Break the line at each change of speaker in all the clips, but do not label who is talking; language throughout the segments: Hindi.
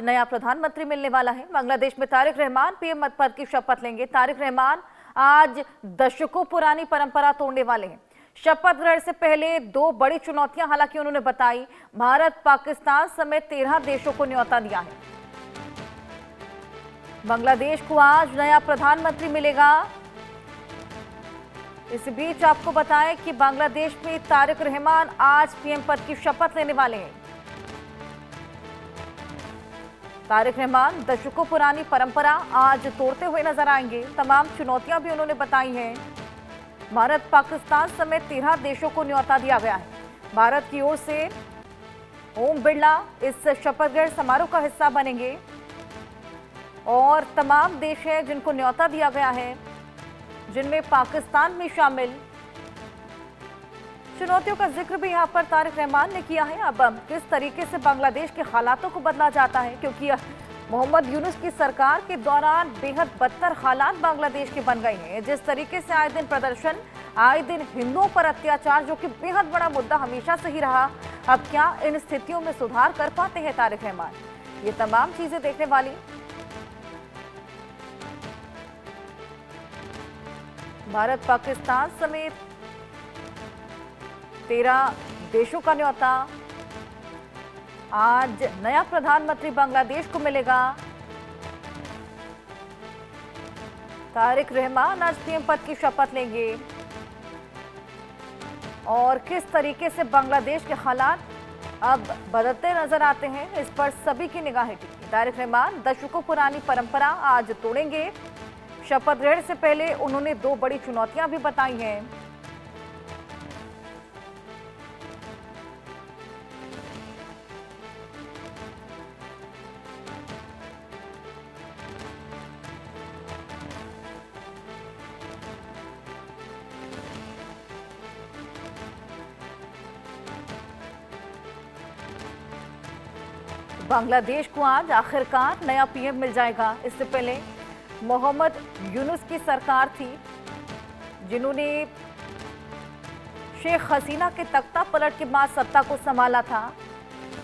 नया प्रधानमंत्री मिलने वाला है। बांग्लादेश में तारिक रहमान पीएम पद की शपथ लेंगे। तारिक रहमान आज दशकों पुरानी परंपरा तोड़ने वाले हैं। शपथ ग्रहण से पहले दो बड़ी चुनौतियां हालांकि उन्होंने बताई। भारत, पाकिस्तान समेत 13 देशों को न्योता दिया है। बांग्लादेश को आज नया प्रधानमंत्री मिलेगा। इस बीच आपको बताएं कि बांग्लादेश में तारिक रहमान आज पीएम पद की शपथ लेने वाले हैं। तारिक रहमान दशकों पुरानी परंपरा आज तोड़ते हुए नजर आएंगे। तमाम चुनौतियां भी उन्होंने बताई हैं। भारत, पाकिस्तान समेत 13 देशों को न्योता दिया गया है। भारत की ओर से ओम बिरला इस शपथ ग्रहण समारोह का हिस्सा बनेंगे और तमाम देश हैं जिनको न्योता दिया गया है, जिनमें पाकिस्तान भी शामिल। चुनौतियों का जिक्र भी यहां पर तारिक रहमान ने किया है। अब किस तरीके से बांग्लादेश के हालातों को बदला जाता है, क्योंकि मोहम्मद यूनुस की सरकार के दौरान बेहद बदतर हालात बांग्लादेश के बन गए हैं। जिस तरीके से आए दिन प्रदर्शन, आए दिन हिंदुओं पर अत्याचार, जो कि बेहद बड़ा मुद्दा हमेशा से ही रहा, अब क्या इन स्थितियों में सुधार कर पाते हैं तारिक रहमान? ये तमाम चीजें देखने वाली। भारत, पाकिस्तान समेत 13 देशों का न्योता। आज नया प्रधानमंत्री बांग्लादेश को मिलेगा। तारिक रहमान आज पीएम पद की शपथ लेंगे और किस तरीके से बांग्लादेश के हालात अब बदलते नजर आते हैं, इस पर सभी की निगाहें टिकी। तारिक रहमान दशकों पुरानी परंपरा आज तोड़ेंगे। शपथ ग्रहण से पहले उन्होंने दो बड़ी चुनौतियां भी बताई हैं। बांग्लादेश को आज आखिरकार नया पीएम मिल जाएगा। इससे पहले मोहम्मद यूनुस की सरकार थी, जिन्होंने शेख हसीना के तख्ता पलट के बाद सत्ता को संभाला था।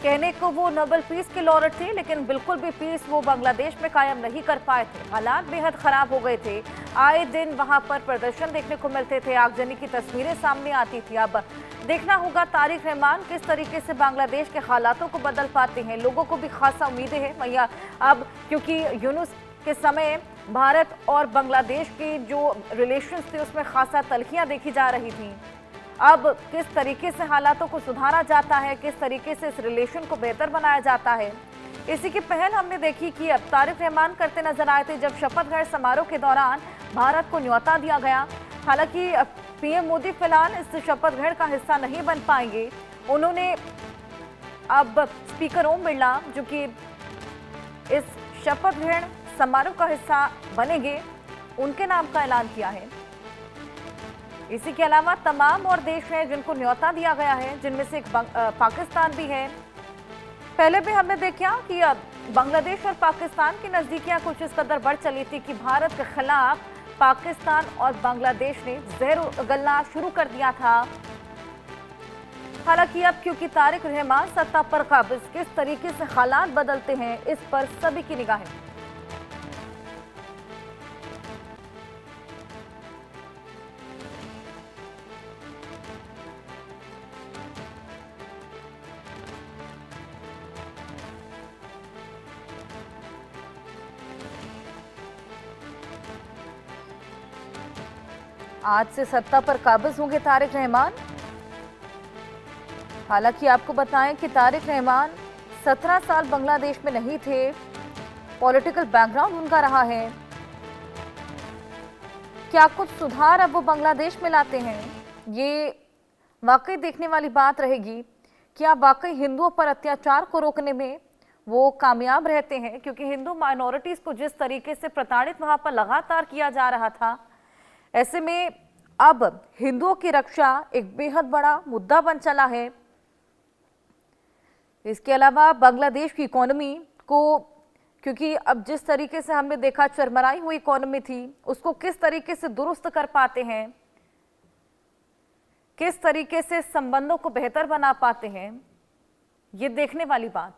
कहने को वो नोबेल पीस के लॉरेट थे, लेकिन बिल्कुल भी पीस वो बांग्लादेश में कायम नहीं कर पाए थे। हालात बेहद खराब हो गए थे। आए दिन वहां पर प्रदर्शन देखने को मिलते थे, आगजनी की तस्वीरें सामने आती थी। अब देखना होगा तारिक रहमान किस तरीके से बांग्लादेश के हालातों को बदल पाते हैं। लोगों को भी खासा उम्मीदें हैं भैया, अब क्योंकि यूनुस के समय भारत और बांग्लादेश के जो रिलेशंस थे उसमें खासा तल्खियां देखी जा रही थी। अब किस तरीके से हालातों को सुधारा जाता है, किस तरीके से इस रिलेशन को बेहतर बनाया जाता है, इसी की पहल हमने देखी कि अब तारिक रहमान करते नजर आए थे जब शपथ ग्रहण समारोह के दौरान भारत को न्योता दिया गया। हालांकि पीएम मोदी फिलहाल इस शपथ ग्रहण का हिस्सा नहीं बन पाएंगे। उन्होंने अब स्पीकर ओम बिरला, जो कि इस शपथ ग्रहण समारोह का हिस्सा बनेंगे, उनके नाम का ऐलान किया है। इसी के अलावा तमाम और देश हैं जिनको न्योता दिया गया है, जिनमें से एक पाकिस्तान भी है। पहले भी हमने देखा कि बांग्लादेश और पाकिस्तान की नजदीकियां कुछ इस कदर बढ़ चली थी कि भारत के खिलाफ पाकिस्तान और बांग्लादेश ने जहर उगलना शुरू कर दिया था। हालांकि अब क्योंकि तारिक रहमान सत्ता पर काबिज, किस तरीके से हालात बदलते हैं, इस पर सभी की निगाहें। आज से सत्ता पर काबिज होंगे तारिक रहमान। हालांकि आपको बताएं कि तारिक रहमान 17 साल बांग्लादेश में नहीं थे। पॉलिटिकल बैकग्राउंड उनका रहा है। क्या कुछ सुधार अब वो बांग्लादेश में लाते हैं, ये वाकई देखने वाली बात रहेगी। क्या वाकई हिंदुओं पर अत्याचार को रोकने में वो कामयाब रहते हैं, क्योंकि हिंदू माइनॉरिटीज को जिस तरीके से प्रताड़ित वहां पर लगातार किया जा रहा था, ऐसे में अब हिंदुओं की रक्षा एक बेहद बड़ा मुद्दा बन चला है। इसके अलावा बांग्लादेश की इकोनॉमी को, क्योंकि अब जिस तरीके से हमने देखा चरमराई हुई इकोनॉमी थी, उसको किस तरीके से दुरुस्त कर पाते हैं, किस तरीके से संबंधों को बेहतर बना पाते हैं, ये देखने वाली बात।